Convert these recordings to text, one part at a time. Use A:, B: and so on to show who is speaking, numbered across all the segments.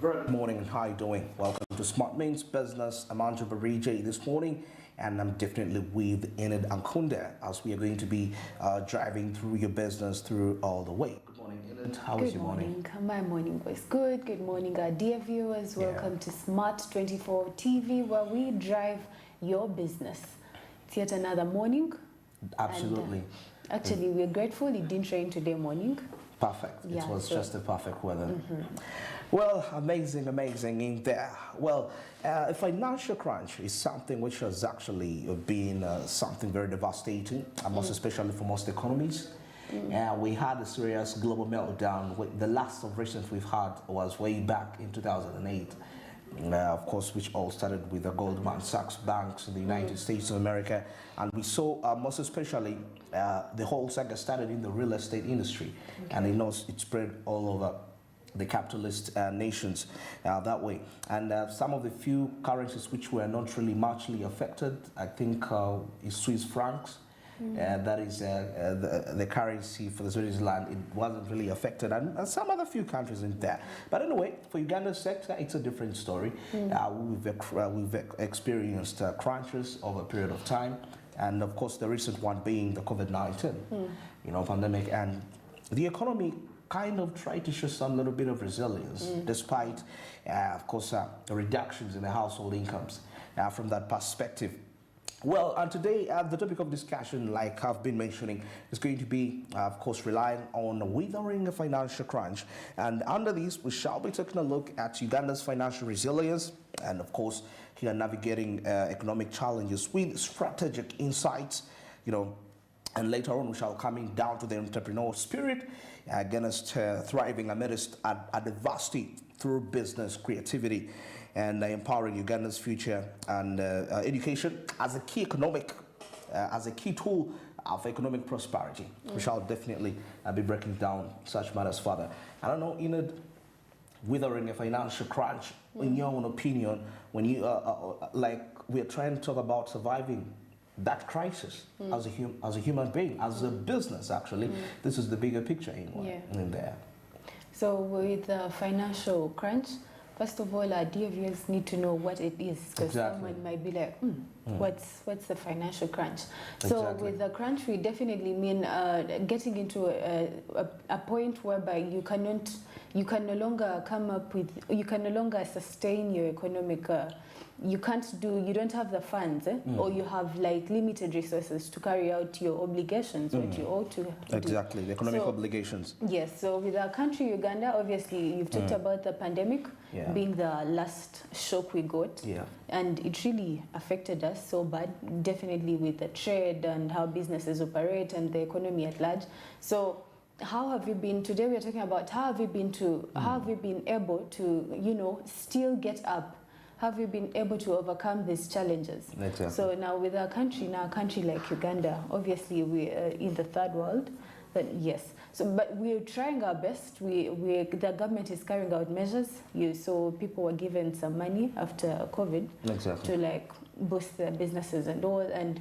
A: Good morning, and how are you doing? Welcome to Smart Means Business. I'm Andrew Barije this morning, and I'm definitely with Enid Ankunda as we are going to be driving through your business through all the way. Good morning, Enid. How was your morning?
B: My morning was good. Good morning, our dear viewers. Welcome to Smart 24 TV, where we drive your business. It's yet another morning.
A: Absolutely.
B: And, actually, we're grateful it didn't rain today morning.
A: Perfect. It was just a perfect weather. Well, amazing in there. Well, a financial crunch is something which has actually been something very devastating, most especially for most economies. We had a serious global meltdown. The last of recent we've had was way back in 2008. Of course, which all started with the Goldman Sachs banks in the United States of America. And we saw, most especially, the whole saga started in the real estate industry. And it spread all over the capitalist nations that way. And some of the few currencies which were not really muchly affected, I think, is Swiss francs. That is the currency for the Switzerland. It wasn't really affected, and some other few countries in there. But anyway, for Uganda's sector, it's a different story. We've experienced crunches over a period of time, and of course, the recent one being the COVID-19, pandemic, and the economy kind of tried to show some little bit of resilience, despite, of course, the reductions in the household incomes from that perspective. Well, and today, the topic of discussion, like I've been mentioning, is going to be, of course, relying on withering a financial crunch. And under this, we shall be taking a look at Uganda's financial resilience and, of course, here navigating economic challenges with strategic insights, and later on, we shall coming down to the entrepreneurial spirit against thriving amidst adversity through business creativity and empowering Uganda's future and education as a key tool of economic prosperity. We shall definitely be breaking down such matters further. I don't know, Enid, withering a financial crunch, in your own opinion, when you we're trying to talk about surviving that crisis as a human being, as a business, actually, this is the bigger picture in there. So
B: with the financial crunch, first of all, our dear viewers need to know what it is, because someone might be like, what's the financial crunch? So with the crunch, we definitely mean getting into a point whereby you can no longer sustain your economic. You don't have the funds, or you have like limited resources to carry out your obligations, what you ought to do.
A: Exactly, the economic obligations.
B: Yes, so with our country, Uganda, obviously, you've talked about the pandemic being the last shock we got. And it really affected us so bad, definitely with the trade and how businesses operate and the economy at large. So how have you been, today we are talking about how have you been able to, still get up? Have you been able to overcome these challenges?
A: Exactly.
B: So now with our country like Uganda, obviously we are in the third world, but yes. So, but we're trying our best. The government is carrying out measures. So people were given some money after COVID to boost their businesses and all. And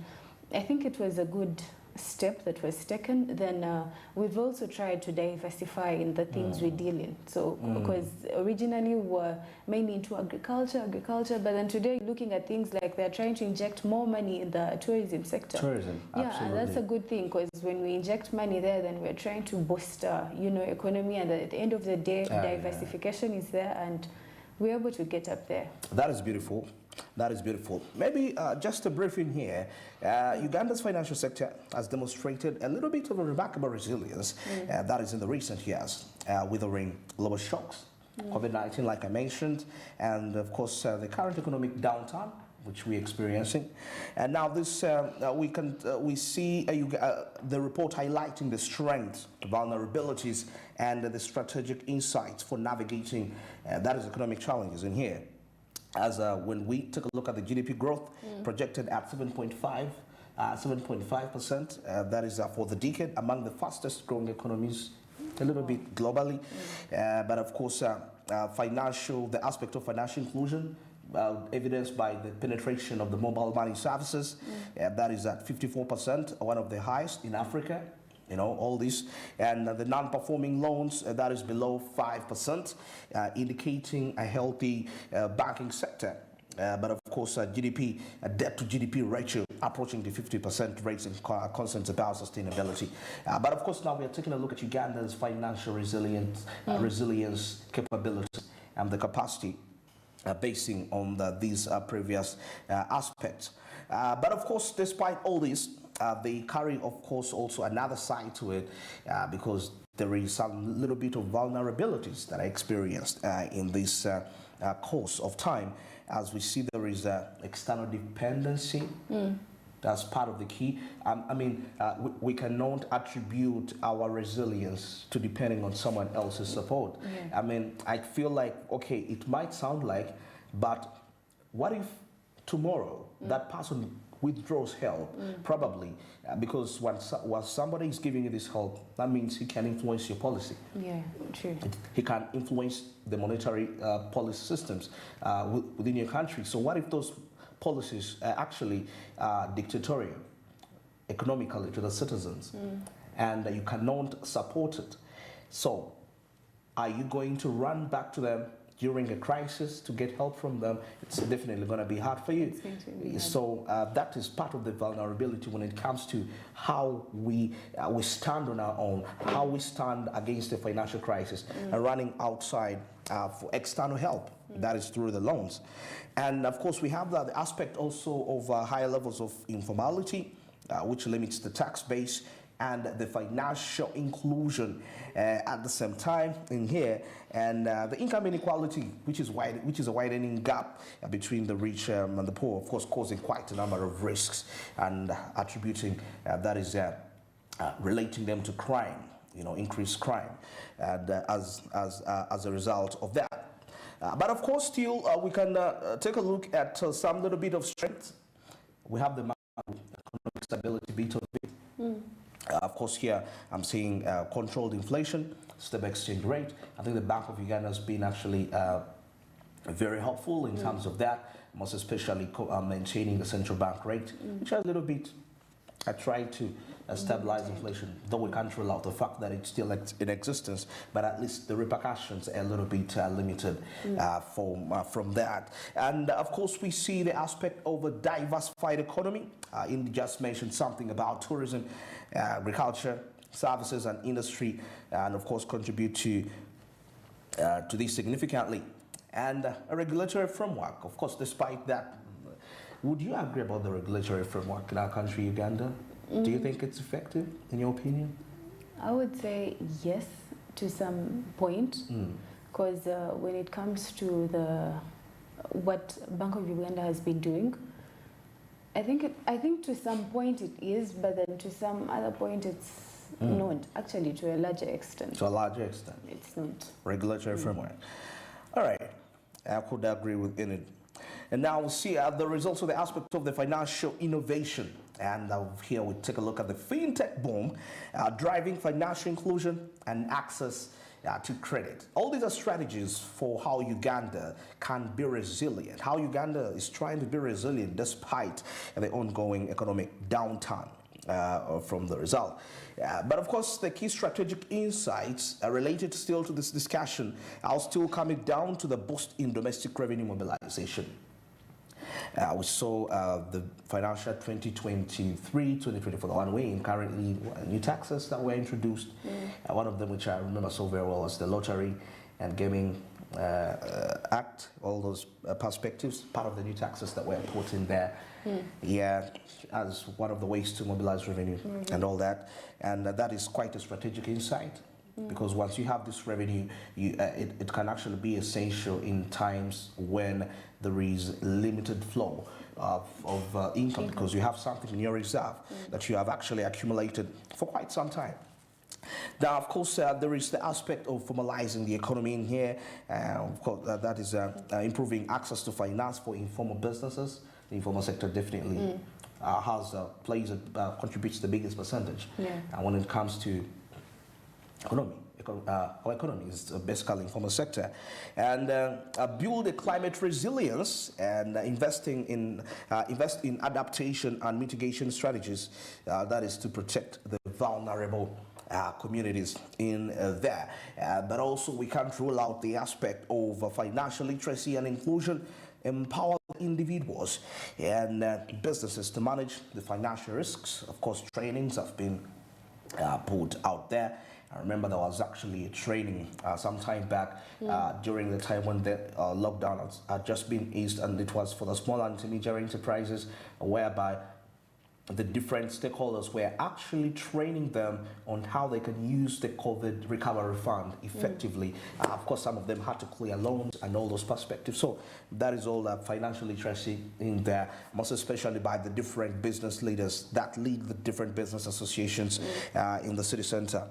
B: I think it was a good step that was taken. Then we've also tried to diversify in the things we deal in. So because originally we were mainly into agriculture, but then today looking at things like they're trying to inject more money in the tourism sector.
A: Absolutely.
B: And that's a good thing, because when we inject money there, then we're trying to boost economy, and at the end of the day, diversification is there, and we're able to get up there.
A: That is beautiful. That is beautiful. Maybe just a briefing here. Uganda's financial sector has demonstrated a little bit of a remarkable resilience that is in the recent years, withering global shocks, COVID-19, like I mentioned, and of course the current economic downturn which we're experiencing. And now this we see the report highlighting the strengths, vulnerabilities, and the strategic insights for navigating that is economic challenges in here. As when we took a look at the GDP growth projected at 7.5%, that is for the decade, among the fastest growing economies a little bit globally. But of course, the aspect of financial inclusion, evidenced by the penetration of the mobile money services, that is at 54%, one of the highest in Africa. You know, all this, and the non-performing loans that is below 5%, indicating a healthy banking sector. But of course, GDP, debt to GDP ratio approaching the 50%, raising concerns about sustainability. But of course, now we are taking a look at Uganda's financial resilience capabilities and the capacity basing on these previous aspects. But of course, despite all this, they carry, of course, also another side to it, because there is some little bit of vulnerabilities that I experienced in this course of time. As we see, there is external dependency. That's part of the key. We cannot attribute our resilience to depending on someone else's support. Yeah. I feel like, okay, it might sound like, but what if tomorrow that person withdraws help? Probably, because once somebody is giving you this help, that means he can influence your policy.
B: Yeah, true.
A: He can influence the monetary policy systems within your country. So what if those policies are actually dictatorial economically to the citizens, and you cannot support it? So are you going to run back to them during a crisis to get help from them? It's definitely going to be hard for you. So that is part of the vulnerability when it comes to how we stand on our own, how we stand against the financial crisis, and running outside for external help. That is through the loans. And of course, we have the aspect also of higher levels of informality, which limits the tax base and the financial inclusion at the same time in here, and the income inequality, which is a widening gap between the rich and the poor, of course, causing quite a number of risks and attributing that is relating them to crime, increased crime, and as a result of that. But of course, still we can take a look at some little bit of strength. We have the macroeconomic stability bit of it. Of course, here I'm seeing controlled inflation, stable exchange rate. I think the Bank of Uganda has been actually very helpful in terms of that, most especially maintaining the central bank rate, which a little bit tried to stabilize inflation, though we can't rule out the fact that it's still in existence, but at least the repercussions are a little bit limited from that. And of course, we see the aspect of a diversified economy. Indy just mentioned something about tourism, agriculture, services, and industry, and of course contribute to this significantly. And a regulatory framework, of course, despite that. Would you agree about the regulatory framework in our country, Uganda? Do you think it's effective, in your opinion?
B: I would say yes, to some point, because when it comes to what Bank of Uganda has been doing, I think to some point it is, but then to some other point it's not. Actually, to a larger extent.
A: To a larger extent.
B: It's not.
A: Regulatory framework. All right, I could agree with it. And now we'll see the results of the aspect of the financial innovation. And here we take a look at the fintech boom, driving financial inclusion and access to credit. All these are strategies for how Uganda can be resilient, how Uganda is trying to be resilient despite the ongoing economic downturn from the result. But of course, the key strategic insights related still to this discussion are still coming down to the boost in domestic revenue mobilization. We saw the financial 2023-2024, the one way in currently new taxes that were introduced. One of them, which I remember so very well, was the Lottery and Gaming Act. All those perspectives, part of the new taxes that were put in there. Yeah, as one of the ways to mobilize revenue and all that. And that is quite a strategic insight. Because once you have this revenue, it can actually be essential in times when there is limited flow of income, because you have something in your reserve that you have actually accumulated for quite some time. Now, of course, there is the aspect of formalizing the economy in here. Of course, that is improving access to finance for informal businesses. The informal sector definitely contributes the biggest percentage. And when it comes to our economy is basically informal sector, and build a climate resilience and invest in adaptation and mitigation strategies, that is to protect the vulnerable communities in there. But also we can't rule out the aspect of financial literacy and inclusion, empower individuals and businesses to manage the financial risks. Of course, trainings have been put out there. I remember there was actually a training some time back during the time when the lockdown had just been eased, and it was for the small and intermediate enterprises, whereby the different stakeholders were actually training them on how they can use the COVID recovery fund effectively. Of course, some of them had to clear loans and all those perspectives. So that is all financial literacy in there, most especially by the different business leaders that lead the different business associations in the city center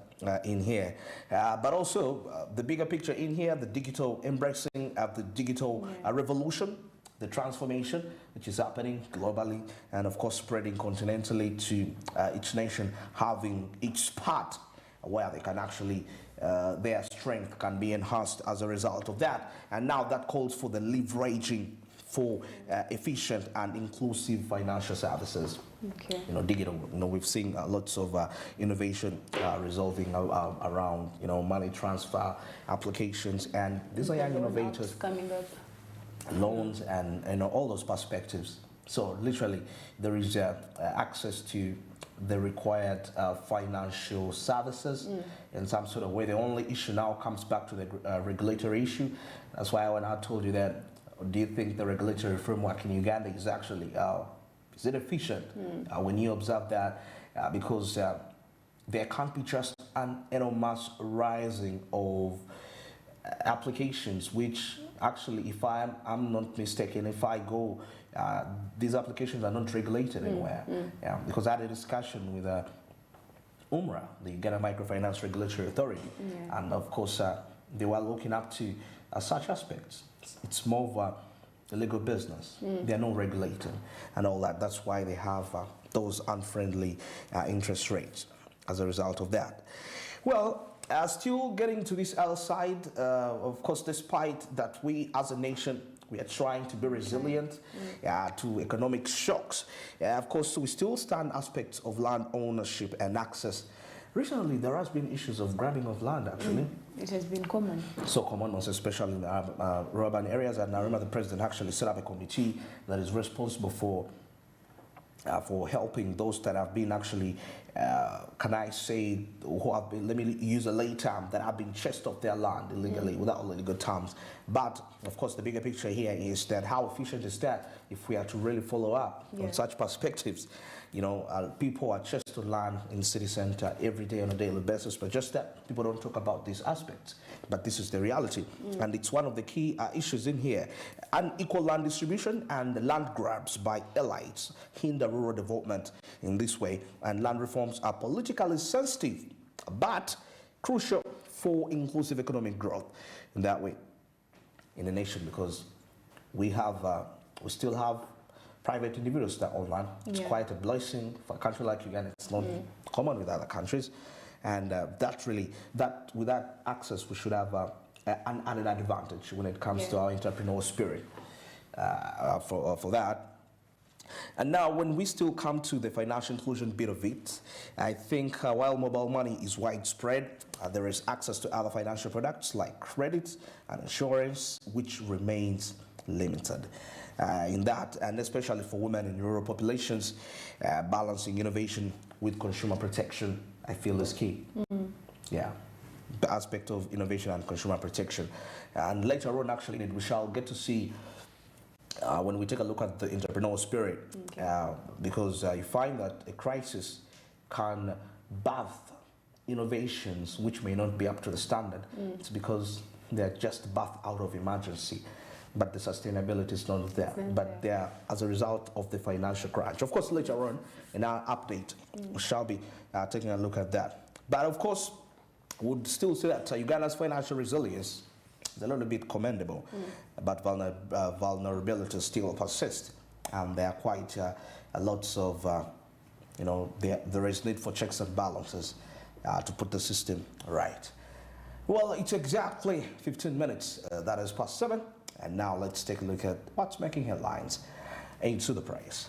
A: in here. But also the bigger picture in here, the digital embracing of the digital revolution, the transformation which is happening globally and of course spreading continentally to each nation, having each part where they can actually their strength can be enhanced as a result of that. And now that calls for the leveraging for efficient and inclusive financial services.
B: Okay.
A: Digital. We've seen lots of innovation resolving around money transfer applications, and these are young innovators
B: coming up.
A: Loans and all those perspectives. So literally there is access to the required financial services in some sort of way. The only issue now comes back to the regulatory issue. That's why when I told you that, do you think the regulatory framework in Uganda is actually is it efficient? When you observe that, because there can't be just an enormous rising of applications, which actually, if I'm not mistaken, if I go, these applications are not regulated anywhere. Yeah, because I had a discussion with UMRA, the Uganda Microfinance Regulatory Authority, and of course they were looking up to such aspects. It's more of a legal business. They're not regulated and all that. That's why they have those unfriendly interest rates as a result of that. Well, still getting to this other side, of course, despite that we as a nation, we are trying to be resilient to economic shocks. Of course, we still stand aspects of land ownership and access. Recently, there has been issues of grabbing of land, actually.
B: It has been common.
A: So common, most especially in the urban areas. And I remember the president actually set up a committee that is responsible for helping those that have been actually, can I say, who have been, let me use a lay term, that have been chased off their land illegally without legal terms. But of course, the bigger picture here is that how efficient is that if we are to really follow up on such perspectives? People are chased to land in city center every day on a daily basis, but just that people don't talk about these aspects. But this is the reality, and it's one of the key issues in here. Unequal land distribution and land grabs by elites hinder rural development in this way, and land reforms are politically sensitive, but crucial for inclusive economic growth in that way in the nation, because we still have private individuals that own land. It's quite a blessing for a country like Uganda. It's not common with other countries, and with that access, we should have an added advantage when it comes to our entrepreneurial spirit for that. And now, when we still come to the financial inclusion bit of it, I think while mobile money is widespread, there is access to other financial products like credit and insurance, which remains limited. In that, and especially for women in rural populations, balancing innovation with consumer protection, I feel is key. Yeah, the aspect of innovation and consumer protection. And later on, actually, we shall get to see when we take a look at the entrepreneurial spirit, because you find that a crisis can birth innovations which may not be up to the standard. It's because they're just birthed out of emergency. But the sustainability is not there. But they are as a result of the financial crunch. Of course, later on in our update, we shall be taking a look at that. But of course, would still say that Uganda's financial resilience is a little bit commendable, but vulnerability still persists, and there are quite lots of, there is need for checks and balances to put the system right. Well, it's exactly 15 minutes. That is past 7. And now let's take a look at what's making headlines into the price.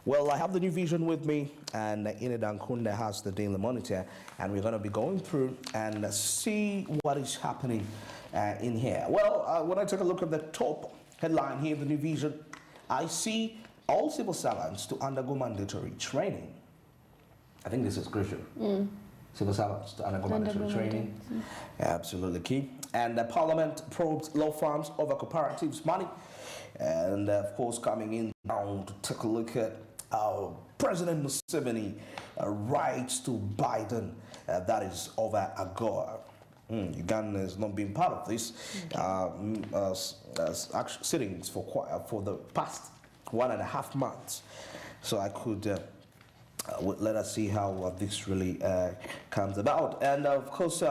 A: Well, I have the New Vision with me, and Inedan Kunde has the Daily Monitor, and we're going to be going through and see what is happening in here. Well, when I take a look at the top headline here, the New Vision, I see all civil servants to undergo mandatory training. I think this is crucial. Civil servants to undergo mandatory training. Absolutely key. And Parliament probes law firms over cooperatives' money. And of course, coming in now to take a look at President Museveni writes to Biden, that is over AGOA. Uganda has not been part of this sittings for the past 1.5 months. So I could let us see how this really comes about. And of course,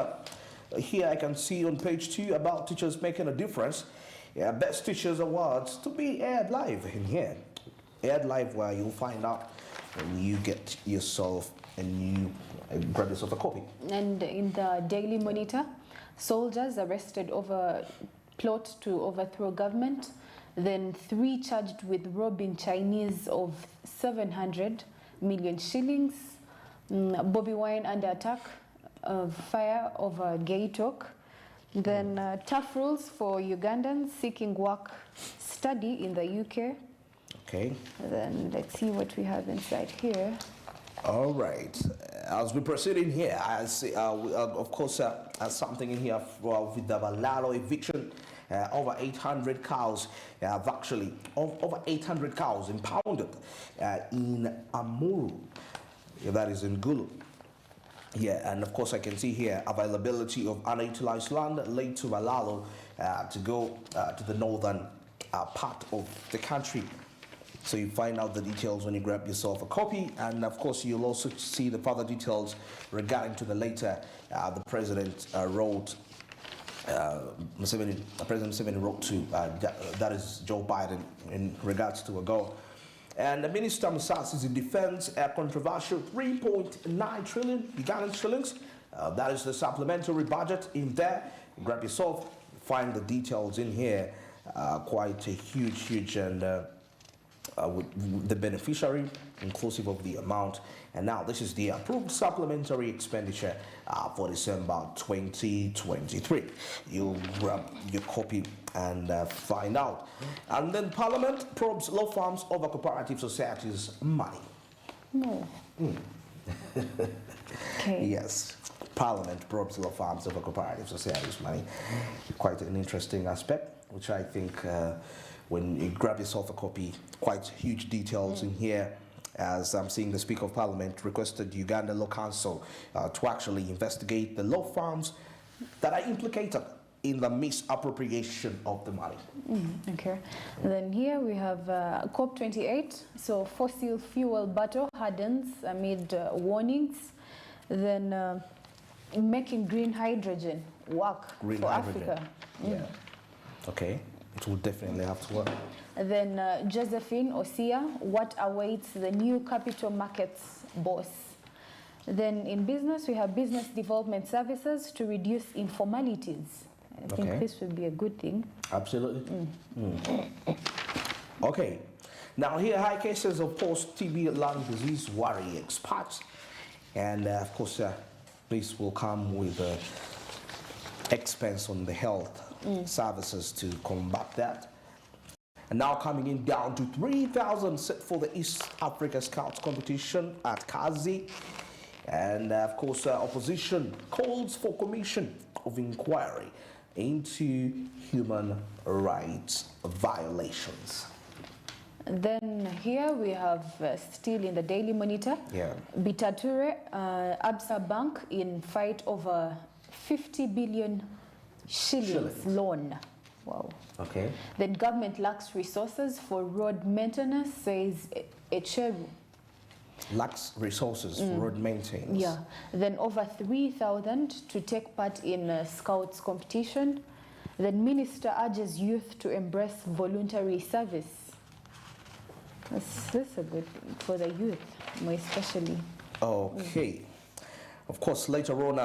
A: here I can see on page 2 about teachers making a difference. Best Teachers Awards to be aired live in here. Aired live, where you'll find out when you get yourself and you grab yourself a copy. And
B: in the Daily Monitor, soldiers arrested over plot to overthrow government. Then 3 charged with robbing Chinese of 700 million shillings. Bobby Wine under attack of fire over gay talk. Then tough rules for Ugandans seeking work study in the UK.
A: Okay.
B: Then let's see what we have inside here.
A: All right. As we proceed in here, I see, of course, something in here with the Valalo eviction. Over 800 cows have actually, over 800 cows impounded in Amuru. That is in Gulu. Yeah, and of course I can see here availability of unutilized land laid to Valalo to go to the northern part of the country. So you find out the details when you grab yourself a copy, and of course you'll also see the further details regarding to the later the president wrote. President Museveni wrote to that is Joe Biden in regards to AGOA. And the Minister Musas is in defense a controversial 3.9 trillion Ugandan shillings. That is the supplementary budget in there. Grab yourself, find the details in here. Quite a huge, and with the beneficiary, inclusive of the amount. And now this is the approved supplementary expenditure for December 2023. You'll grab your copy and find out. And then Parliament probes law firms over cooperative societies' money.
B: No. Okay.
A: Yes. Parliament probes law firms over cooperative societies' money. Quite an interesting aspect, which I think when you grab yourself a copy, quite huge details in here. As I'm seeing the Speaker of Parliament requested Uganda Law Council to actually investigate the law firms that are implicated in the misappropriation of the money.
B: Okay. And then here we have COP28. So fossil fuel battle hardens amid warnings. Then making green hydrogen work for Africa.
A: Yeah. Okay. It will definitely have to work.
B: Then Josephine Osia, what awaits the new capital markets boss? Then in business, we have business development services to reduce informalities. I think this would be a good thing.
A: Absolutely. Okay. Now here, high cases of post-TB lung disease worry experts. And of course, this will come with expense on the health services to combat that. And now coming in down to 3,000 set for the East Africa Scouts competition at Kazi. And of course, opposition calls for commission of inquiry into human rights violations.
B: Then here we have still in the Daily Monitor, Bitature, Absa Bank in fight over 50 billion shillings loan. Wow. Okay. Then government lacks resources for road maintenance, says Echeru.
A: Lacks resources for road maintenance.
B: Yeah. Then over 3,000 to take part in Scouts competition. Then minister urges youth to embrace voluntary service. That's a good thing for the youth, more especially.
A: Okay. Of course, later on,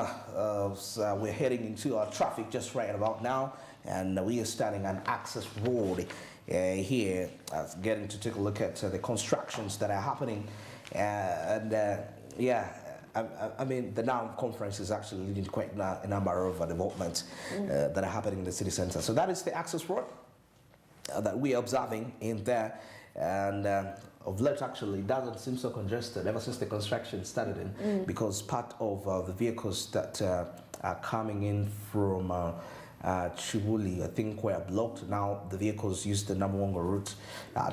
A: we're heading into our traffic just right about now, and we are standing on Access Road here, getting to take a look at the constructions that are happening. I mean, the NAM conference is actually leading to quite a number of developments that are happening in the city center. So that is the Access Road that we are observing in there, and of late actually doesn't seem so congested ever since the construction started in, because part of the vehicles that are coming in from Chibuli, I think, were blocked. Now the vehicles use the Namuongo route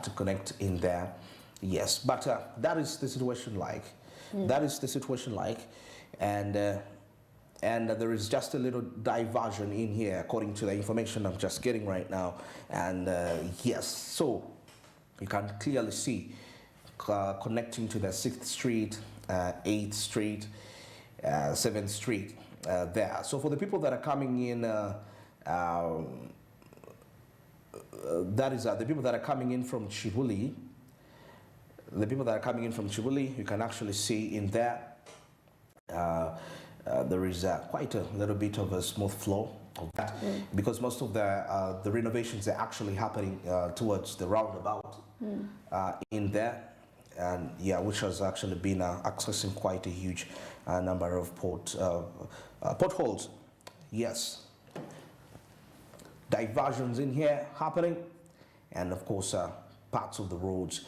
A: to connect in there. Yes, but that is the situation like. That is the situation like, and there is just a little diversion in here according to the information I'm just getting right now. And yes, so you can clearly see connecting to the 6th Street, 8th Street, 7th Street there. So for the people that are coming in, that is the people that are coming in from Chibuli. The people that are coming in from Chibuli, you can actually see in there, there is quite a little bit of a smooth flow of that, because most of the renovations are actually happening towards the roundabout in there, and yeah, which has actually been accessing quite a huge number of potholes. Yes, diversions in here happening, and of course parts of the roads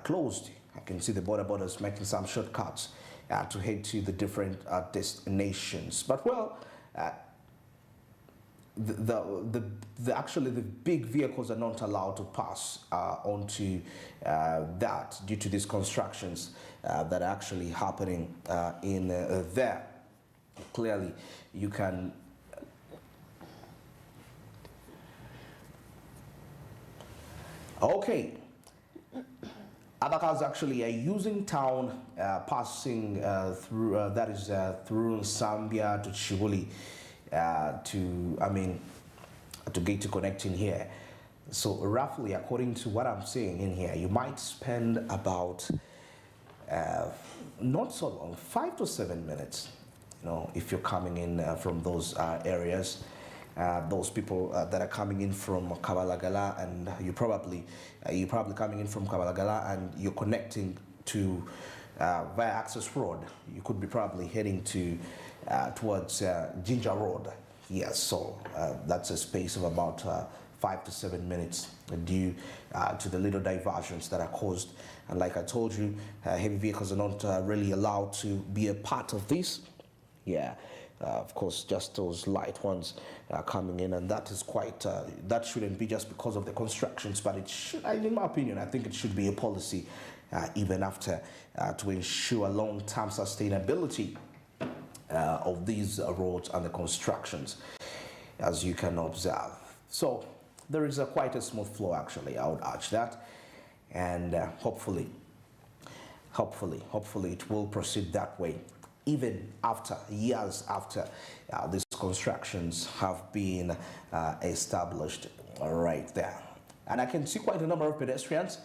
A: closed. I can see the borders making some shortcuts to head to the different destinations. But well, actually the big vehicles are not allowed to pass onto that due to these constructions that are actually happening in there. Clearly, you can. Okay. Other cars actually are using town, passing through, that is through Zambia to Chibuli, to get to connect in here. So roughly, according to what I'm seeing in here, you might spend about not so long, 5 to 7 minutes, you know, if you're coming in from those areas. Those people that are coming in from Kabalagala, and you're probably coming in from Kabalagala and you're connecting to via Access Road. You could be probably heading to towards Ginger Road. Yes, so that's a space of about 5 to 7 minutes due to the little diversions that are caused. And like I told you, heavy vehicles are not really allowed to be a part of this. Yeah. Of course, just those light ones coming in, and that is quite, that shouldn't be just because of the constructions, but it should, in my opinion, I think it should be a policy even after to ensure long-term sustainability of these roads and the constructions, as you can observe. So there is quite a smooth flow actually, I would urge that, and hopefully it will proceed that way, even after years after these constructions have been established right there. And I can see quite a number of pedestrians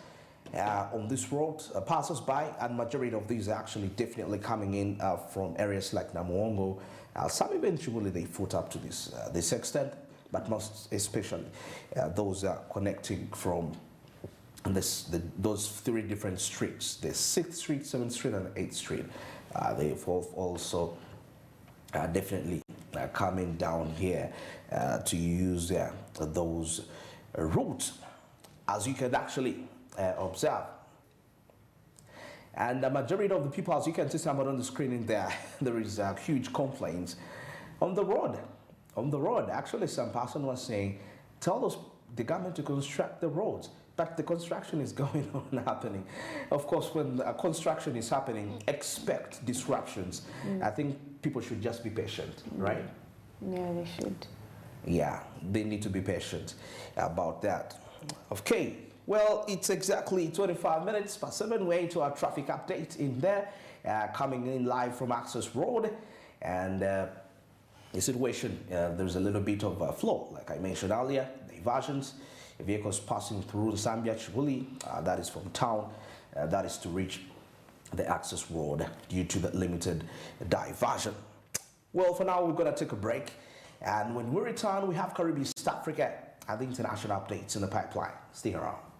A: on this road, passers-by, and majority of these are actually definitely coming in from areas like Namuongo. Some eventually they foot up to this extent, but most especially those are connecting from those 3 different streets, the 6th Street, 7th Street, and 8th Street. They've also definitely coming down here to use those routes, as you can actually observe. And the majority of the people, as you can see somewhat on the screen in there, there is huge complaints on the road. On the road, actually some person was saying, tell the government to construct the roads. But the construction is going on happening. Of course, when construction is happening, expect disruptions. I think people should just be patient, right?
B: Yeah, they should.
A: Yeah, they need to be patient about that. Okay, well, it's exactly 25 minutes past 7. We're into our traffic update in there, coming in live from Access Road. And the situation, there's a little bit of flow, like I mentioned earlier, diversions. Vehicles passing through Zambia, Chibuli, that is from town, that is to reach the access road due to the limited diversion. Well, for now, we're going to take a break. And when we return, we have Caribbean, East Africa, and the international updates in the pipeline. Stay around.